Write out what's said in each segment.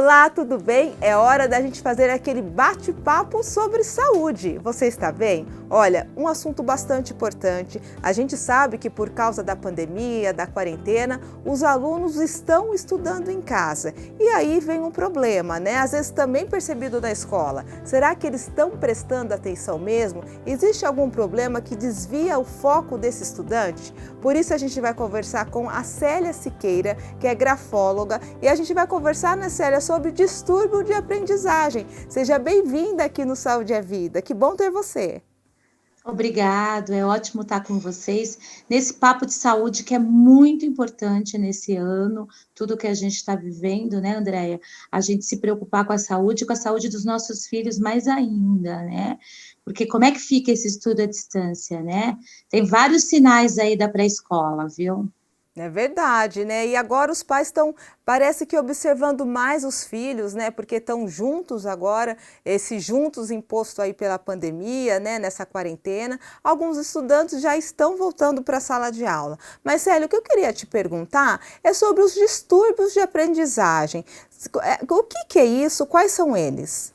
Olá, tudo bem? É hora da gente fazer aquele bate-papo sobre saúde. Você está bem? Olha, um assunto bastante importante. A gente sabe que por causa da pandemia, da quarentena, os alunos estão estudando em casa. E aí vem um problema, né? Às vezes também percebido na escola. Será que eles estão prestando atenção mesmo? Existe algum problema que desvia o foco desse estudante? Por isso a gente vai conversar com a Célia Siqueira, que é grafóloga, e a gente vai conversar, né, Célia, sobre distúrbio de aprendizagem. Seja bem-vinda aqui no Saúde é Vida. Que bom ter você. Obrigado, é ótimo estar com vocês nesse papo de saúde que é muito importante nesse ano, tudo que a gente está vivendo, né, Andréia? A gente se preocupar com a saúde dos nossos filhos mais ainda, né? Porque como é que fica esse estudo à distância, né? Tem vários sinais aí da pré-escola, viu? É verdade, né? E agora os pais estão, parece que observando mais os filhos, né? Porque estão juntos agora, esse juntos imposto aí pela pandemia, né? Nessa quarentena. Alguns estudantes já estão voltando para a sala de aula. Mas, Célio, o que eu queria te perguntar é sobre os distúrbios de aprendizagem. O que é isso? Quais são eles?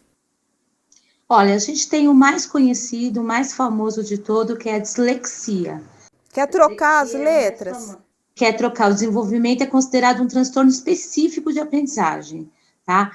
Olha, a gente tem o mais conhecido, o mais famoso de todo, que é a dislexia. Quer A trocar as dislexia é o mais letras? famoso. Que é trocar o desenvolvimento, é considerado um transtorno específico de aprendizagem, tá?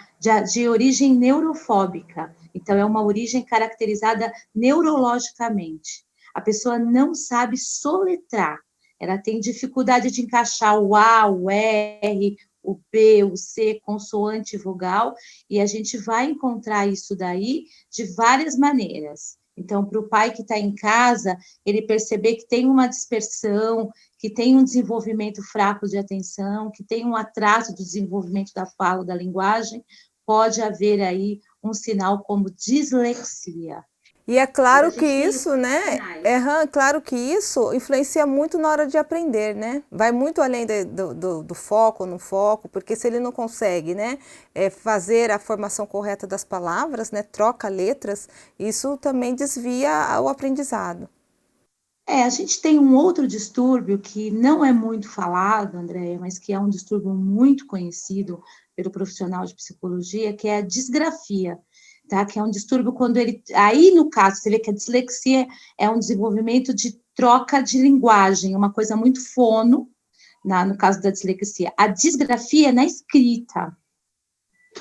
De origem neurofóbica. Então, é uma origem caracterizada neurologicamente. A pessoa não sabe soletrar. Ela tem dificuldade de encaixar o A, o R, o B, o C, consoante e vogal, e a gente vai encontrar isso daí de várias maneiras. Então, para o pai que está em casa, ele perceber que tem uma dispersão, que tem um desenvolvimento fraco de atenção, que tem um atraso do desenvolvimento da fala, da linguagem, pode haver aí um sinal como dislexia. E é Mas a claro que gente tem isso, outros né? sinais. Claro que isso influencia muito na hora de aprender, né? Vai muito além do foco, no foco, porque se ele não consegue, né, fazer a formação correta das palavras, né, troca letras, isso também desvia o aprendizado. A gente tem um outro distúrbio que não é muito falado, Andréia, mas que é um distúrbio muito conhecido pelo profissional de psicologia, que é a disgrafia, tá? Que é um distúrbio quando ele... Aí, no caso, você vê que a dislexia é um desenvolvimento de troca de linguagem, uma coisa muito fono, no caso da dislexia. A disgrafia é na escrita,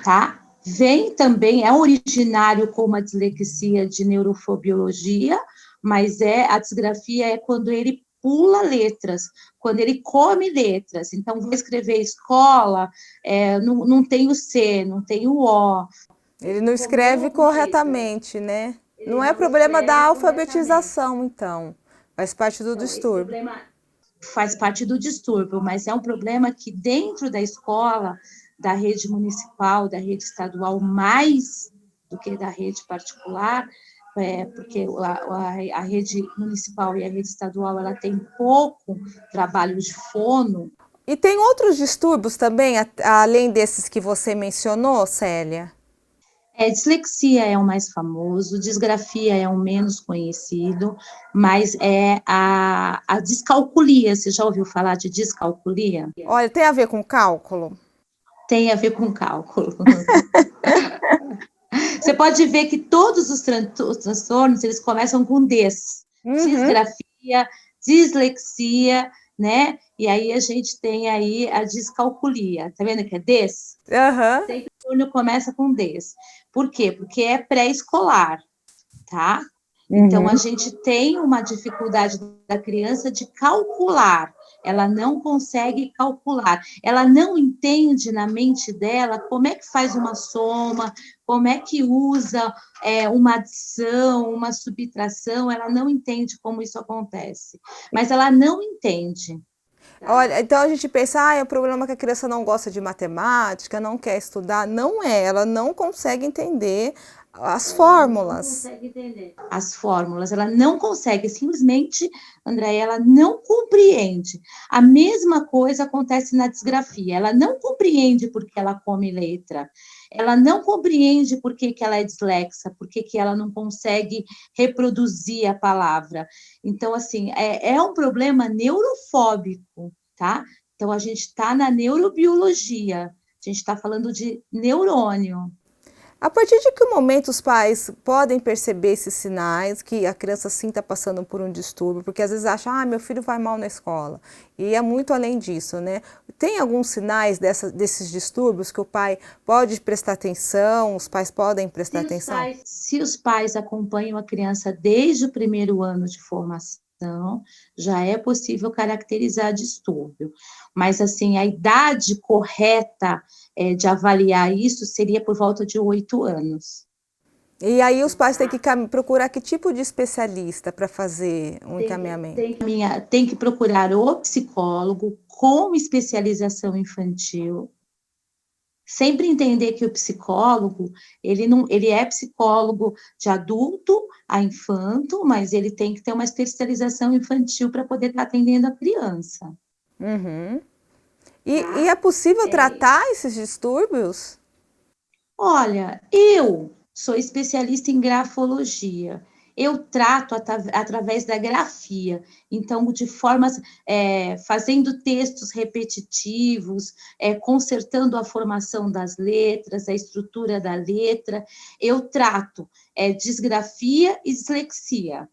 tá? Vem também, é originário como a dislexia de neurofobiologia, mas a disgrafia é quando ele pula letras, quando ele come letras. Então, vou escrever escola, não tem o C, não tem o O. Ele Ele não escreve comeu letras, corretamente, né? ele Não é não problema da escreve corretamente. alfabetização, então. Faz parte do Então, esse distúrbio. problema faz parte do distúrbio, mas é um problema que dentro da escola, da rede municipal, da rede estadual, mais do que da rede particular, porque a rede municipal e a rede estadual ela tem pouco trabalho de fono. E tem outros distúrbios também, além desses que você mencionou, Célia? Dislexia é o mais famoso, disgrafia é o menos conhecido, mas é a descalculia. Você já ouviu falar de descalculia? Olha, tem a ver com cálculo? Tem a ver com cálculo. Você pode ver que todos os transtornos, eles começam com des. Uhum. Disgrafia, dislexia, né? E aí a gente tem aí a descalculia. Tá vendo que é des? Aham. Sempre o turno começa com des. Por quê? Porque é pré-escolar, tá? Então, a Uhum. gente tem uma dificuldade da criança de calcular, ela não consegue calcular, ela não entende na mente dela como é que faz uma soma, como é que usa uma adição, uma subtração, ela não entende como isso acontece, mas ela não entende. Tá? Olha, então a gente pensa, é o problema que a criança não gosta de matemática, não quer estudar. Não é, ela não consegue entender as Ela não fórmulas. consegue entender as fórmulas, ela não consegue, simplesmente, André, ela não compreende. A mesma coisa acontece na disgrafia, ela não compreende porque ela come letra, ela não compreende por que ela é dislexa, por que ela não consegue reproduzir a palavra. Então, assim, é um problema neurofóbico, tá? Então, a gente está na neurobiologia, A gente está falando de neurônio. A partir de que momento os pais podem perceber esses sinais que a criança sim está passando por um distúrbio? Porque às vezes acham, meu filho vai mal na escola. E é muito além disso, né? Tem alguns sinais desses distúrbios que o pai pode prestar atenção, os pais podem prestar atenção? Se os pais acompanham a criança desde o primeiro ano de formação, já é possível caracterizar distúrbio. Mas, assim, a idade correta de avaliar isso seria por volta de 8 anos. E aí os pais têm que procurar que tipo de especialista para fazer um encaminhamento? Tem que procurar o psicólogo com especialização infantil. Sempre entender que o psicólogo, ele é psicólogo de adulto a infanto, mas ele tem que ter uma especialização infantil para poder estar atendendo a criança. Uhum. E é possível tratar esses distúrbios? Olha, eu sou especialista em grafologia. Eu trato através da grafia, então, de formas, fazendo textos repetitivos, consertando a formação das letras, a estrutura da letra, eu trato disgrafia e dislexia.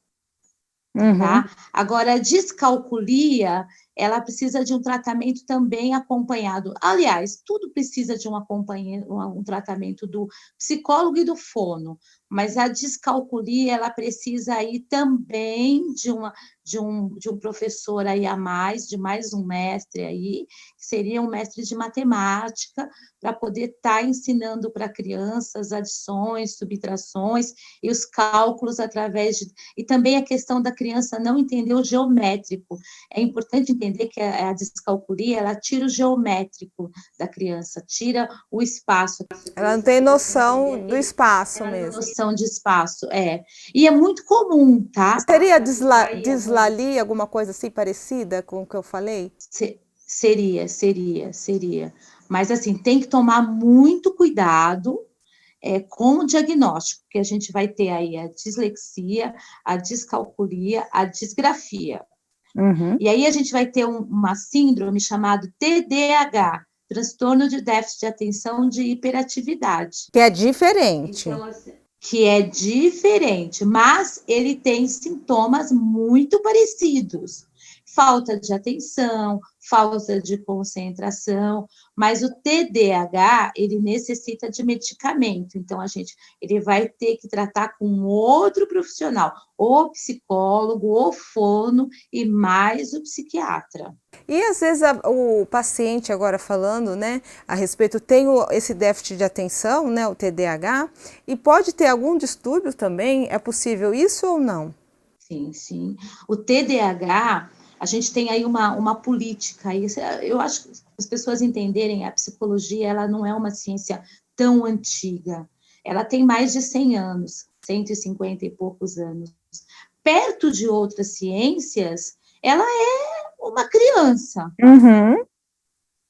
Tá? Agora, a descalculia, ela precisa de um tratamento também acompanhado. Aliás, tudo precisa de um tratamento do psicólogo e do fono, mas a descalculia, ela precisa aí também de um professor aí a mais, de mais um mestre aí, que seria um mestre de matemática, para poder estar ensinando para crianças adições, subtrações e os cálculos através de... E também a questão da criança não entender o geométrico. É importante entender que a descalculia, ela tira o geométrico da criança, tira o espaço. Ela não tem noção do espaço mesmo. Noção de espaço, E é muito comum, tá? Seria dislalia, alguma coisa assim parecida com o que eu falei? Seria. Mas, assim, tem que tomar muito cuidado com o diagnóstico, porque a gente vai ter aí a dislexia, a descalculia, a disgrafia. E aí a gente vai ter uma síndrome chamada TDAH, transtorno de déficit de atenção de hiperatividade. Que é diferente. Então, assim, que é diferente, mas ele tem sintomas muito parecidos. Falta de atenção, falta de concentração, mas o TDAH, ele necessita de medicamento, então ele vai ter que tratar com outro profissional, ou psicólogo, ou fono, e mais o psiquiatra. E às vezes o paciente, agora falando, né, a respeito, tem esse déficit de atenção, né, o TDAH, e pode ter algum distúrbio também? É possível isso ou não? Sim. O TDAH, a gente tem aí uma política, eu acho que as pessoas entenderem, a psicologia, ela não é uma ciência tão antiga, ela tem mais de 100 anos, 150 e poucos anos. Perto de outras ciências, ela é uma criança.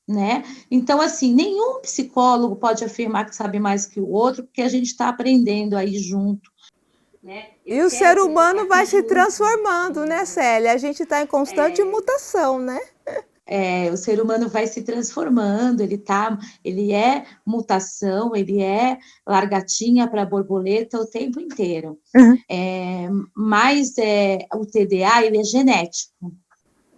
Né? Então, assim, nenhum psicólogo pode afirmar que sabe mais que o outro, porque a gente está aprendendo aí junto. Né? E o ser humano vai se transformando, né, Célia? A gente está em constante mutação, né? O ser humano vai se transformando, ele é mutação, ele é largatinha para borboleta o tempo inteiro. Mas o TDA, ele é genético.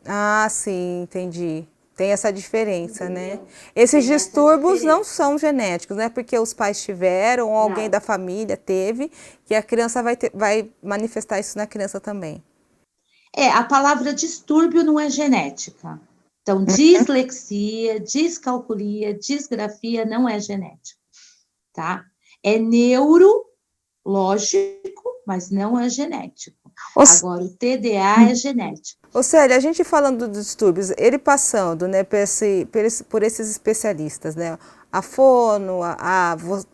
Ah, sim, entendi. Tem essa diferença, né? Esses distúrbios não são genéticos, não é porque os pais tiveram ou alguém da família teve, que a criança vai manifestar isso na criança também. A palavra distúrbio não é genética. Então, dislexia, descalculia, disgrafia não é genético, tá? É neurológico, mas não é genético. Agora, o TDA é genético. Ô Célia, a gente falando dos distúrbios, ele passando, né, por esses especialistas, né, a fono,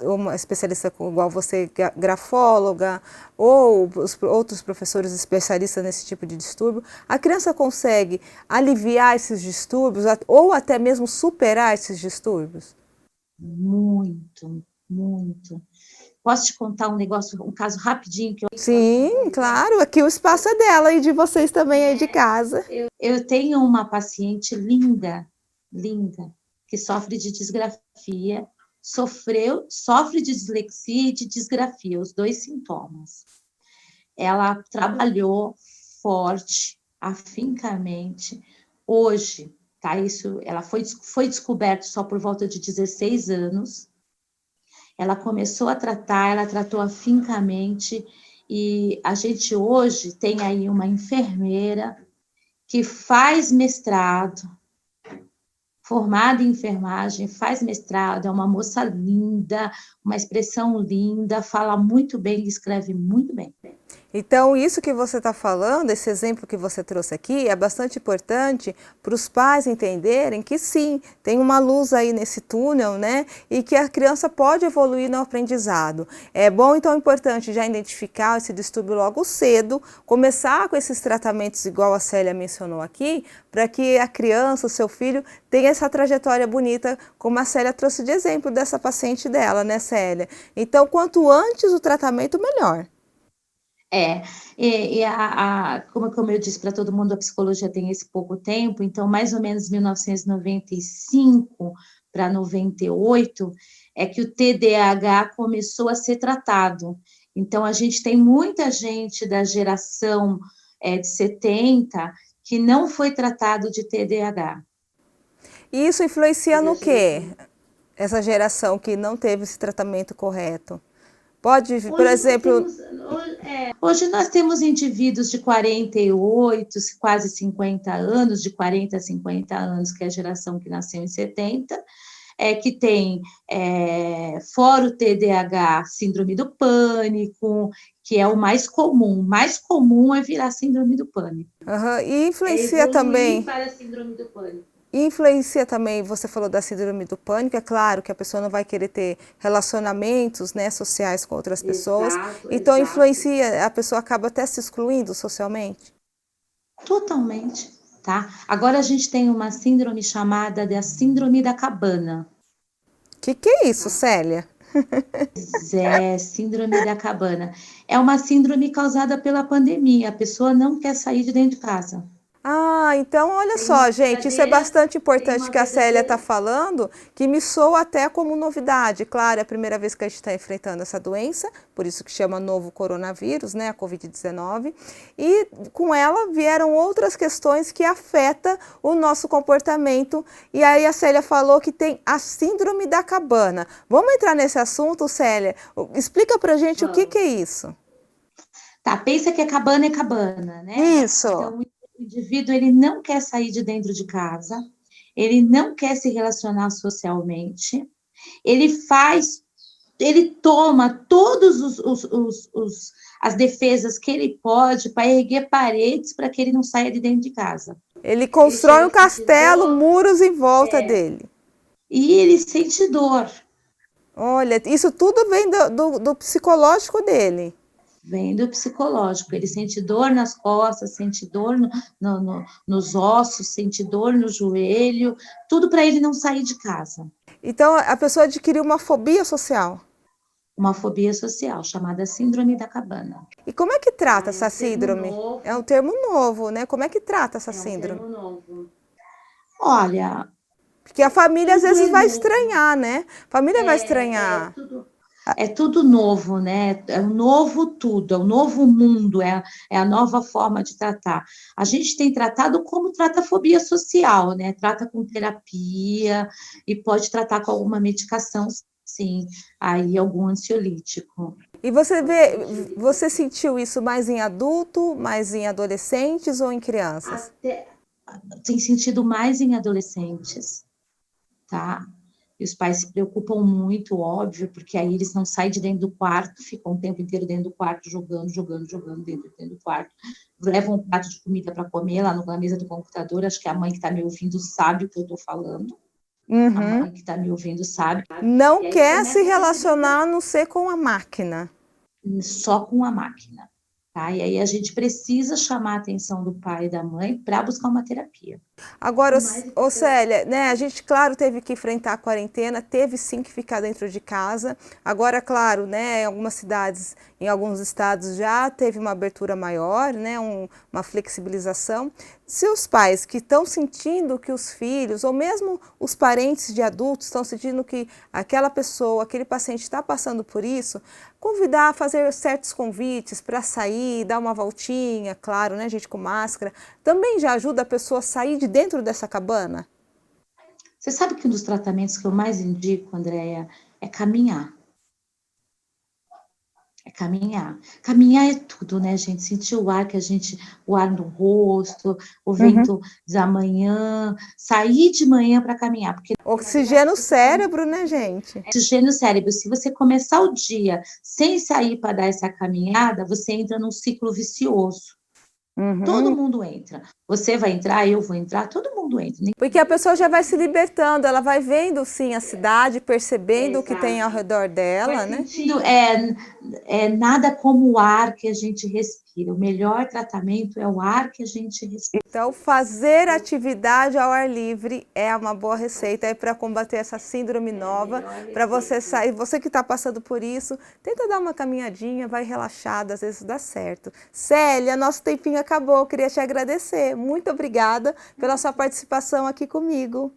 uma especialista igual você, grafóloga, ou os outros professores especialistas nesse tipo de distúrbio, a criança consegue aliviar esses distúrbios ou até mesmo superar esses distúrbios? Muito. Posso te contar um caso rapidinho? Sim, claro, aqui o espaço é dela e de vocês também aí de casa. Eu tenho uma paciente linda, que sofre de disgrafia, sofre de dislexia e de disgrafia, os dois sintomas. Ela trabalhou forte, afincamente. Hoje, tá? Isso, ela foi descoberta só por volta de 16 anos. Ela começou a tratar, ela tratou afincamente, e a gente hoje tem aí uma enfermeira que faz mestrado, formada em enfermagem, faz mestrado, é uma moça linda, uma expressão linda, fala muito bem, escreve muito bem. Então, isso que você está falando, esse exemplo que você trouxe aqui, é bastante importante para os pais entenderem que sim, tem uma luz aí nesse túnel, né? E que a criança pode evoluir no aprendizado. É bom, então, é importante já identificar esse distúrbio logo cedo, começar com esses tratamentos, igual a Célia mencionou aqui, para que a criança, o seu filho, tenha essa trajetória bonita, como a Célia trouxe de exemplo dessa paciente dela, né, Célia? Então, quanto antes o tratamento, melhor. Como eu disse para todo mundo, a psicologia tem esse pouco tempo, então, mais ou menos 1995 para 98, é que o TDAH começou a ser tratado. Então, a gente tem muita gente da geração de 70 que não foi tratado de TDAH. E isso influencia no quê? Essa geração que não teve esse tratamento correto. Pode, por exemplo... Hoje nós temos indivíduos de 48, quase 50 anos, de 40 a 50 anos, que é a geração que nasceu em 70, que tem, fora o TDAH, síndrome do pânico, que é o mais comum. O mais comum é virar síndrome do pânico. Uhum. E influencia também... para a síndrome do pânico. Influencia também, você falou da síndrome do pânico, é claro que a pessoa não vai querer ter relacionamentos, né, sociais com outras pessoas, então influencia, a pessoa acaba até se excluindo socialmente? Totalmente, tá? Agora a gente tem uma síndrome chamada de a síndrome da cabana. Que é isso, Célia? Síndrome da cabana. É uma síndrome causada pela pandemia, a pessoa não quer sair de dentro de casa. Ah, então olha só, gente, isso é bastante importante que a Célia está falando, que me soa até como novidade. Claro, é a primeira vez que a gente está enfrentando essa doença, por isso que chama novo coronavírus, né, a Covid-19, e com ela vieram outras questões que afetam o nosso comportamento, e aí a Célia falou que tem a síndrome da cabana. Vamos entrar nesse assunto, Célia? Explica pra gente o que é isso. Tá, pensa que é cabana, né? Isso. Então, o indivíduo, ele não quer sair de dentro de casa, ele não quer se relacionar socialmente, ele toma todas as defesas que ele pode para erguer paredes para que ele não saia de dentro de casa. Ele constrói um castelo, muros em volta dele. E ele sente dor. Olha, isso tudo vem do psicológico dele. Vem do psicológico, ele sente dor nas costas, sente dor nos ossos, sente dor no joelho, tudo para ele não sair de casa. Então, a pessoa adquiriu uma fobia social. Uma fobia social, chamada síndrome da cabana. E como é que trata essa síndrome? É um termo novo, né? Como é que trata essa síndrome? É um termo novo. Olha... Porque a família às vezes vai estranhar, né? A família vai estranhar. É tudo novo, né? É um novo tudo, é um novo mundo, é a nova forma de tratar. A gente tem tratado como trata a fobia social, né? Trata com terapia e pode tratar com alguma medicação, sim, aí algum ansiolítico. E você sentiu isso mais em adulto, mais em adolescentes ou em crianças? Tem sentido mais em adolescentes, tá? E os pais se preocupam muito, óbvio, porque aí eles não saem de dentro do quarto, ficam o tempo inteiro dentro do quarto, jogando dentro do quarto, levam um prato de comida para comer lá na mesa do computador. Acho que a mãe que está me ouvindo sabe o que eu estou falando. Uhum. A mãe que está me ouvindo sabe. Não quer se relacionar a não ser com a máquina. Só com a máquina. Tá? E aí a gente precisa chamar a atenção do pai e da mãe para buscar uma terapia. Agora, Célia, né, a gente, claro, teve que enfrentar a quarentena, teve sim que ficar dentro de casa. Agora, claro, né, em algumas cidades, em alguns estados já teve uma abertura maior, né, uma flexibilização. Se os pais que estão sentindo que os filhos, ou mesmo os parentes de adultos, estão sentindo que aquela pessoa, aquele paciente está passando por isso, convidar a fazer certos convites para sair, dar uma voltinha, claro, né, gente, com máscara, também já ajuda a pessoa a sair de dentro dessa cabana? Você sabe que um dos tratamentos que eu mais indico, Andréia, é caminhar. É caminhar. Caminhar é tudo, né, gente? Sentir o ar o ar no rosto, o vento da manhã, sair de manhã para caminhar, porque Oxigênio o cérebro, né, gente? oxigênio no cérebro. Se você começar o dia sem sair para dar essa caminhada, você entra num ciclo vicioso. Todo mundo entra. Você vai entrar, eu vou entrar, todo mundo entra. Porque a pessoa já vai se libertando, ela vai vendo sim a cidade, percebendo o que tem ao redor dela, né? Nada como o ar que a gente respira. O melhor tratamento é o ar que a gente respira. Então, fazer atividade ao ar livre é uma boa receita para combater essa síndrome nova, para você sair. Você que está passando por isso, tenta dar uma caminhadinha, vai relaxada, às vezes dá certo. Célia, nosso tempinho acabou, eu queria te agradecer. Muito obrigada pela sua participação aqui comigo.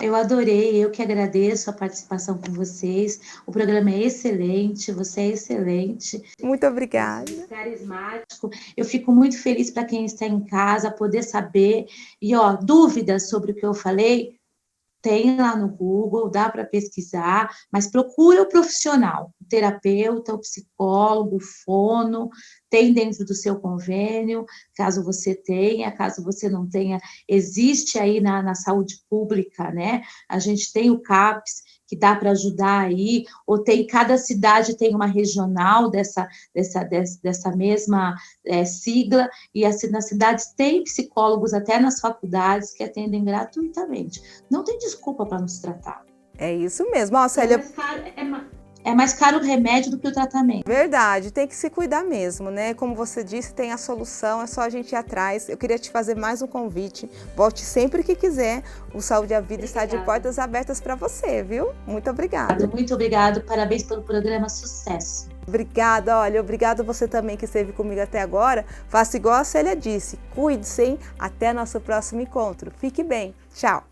Eu adorei, eu que agradeço a participação com vocês. O programa é excelente, você é excelente. Muito obrigada. Carismático. Eu fico muito feliz para quem está em casa poder saber. E, dúvidas sobre o que eu falei, tem lá no Google, dá para pesquisar, mas procura o profissional, o terapeuta, o psicólogo, o fono, tem dentro do seu convênio, caso você tenha, caso você não tenha, existe aí na saúde pública, né? A gente tem o CAPS, que dá para ajudar aí, ou cada cidade tem uma regional dessa mesma sigla, e nas cidades tem psicólogos até nas faculdades que atendem gratuitamente. Não tem desculpa para nos tratar. É isso mesmo. Ó, Célia, é mais caro o remédio do que o tratamento. Verdade, tem que se cuidar mesmo, né? Como você disse, tem a solução, é só a gente ir atrás. Eu queria te fazer mais um convite. Volte sempre que quiser. O Saúde à Vida está de portas abertas para você, viu? Muito obrigada. Muito obrigado, parabéns pelo programa, sucesso. Obrigada, olha, obrigado você também que esteve comigo até agora. Faça igual a Célia disse, cuide-se, hein? Até nosso próximo encontro. Fique bem, tchau.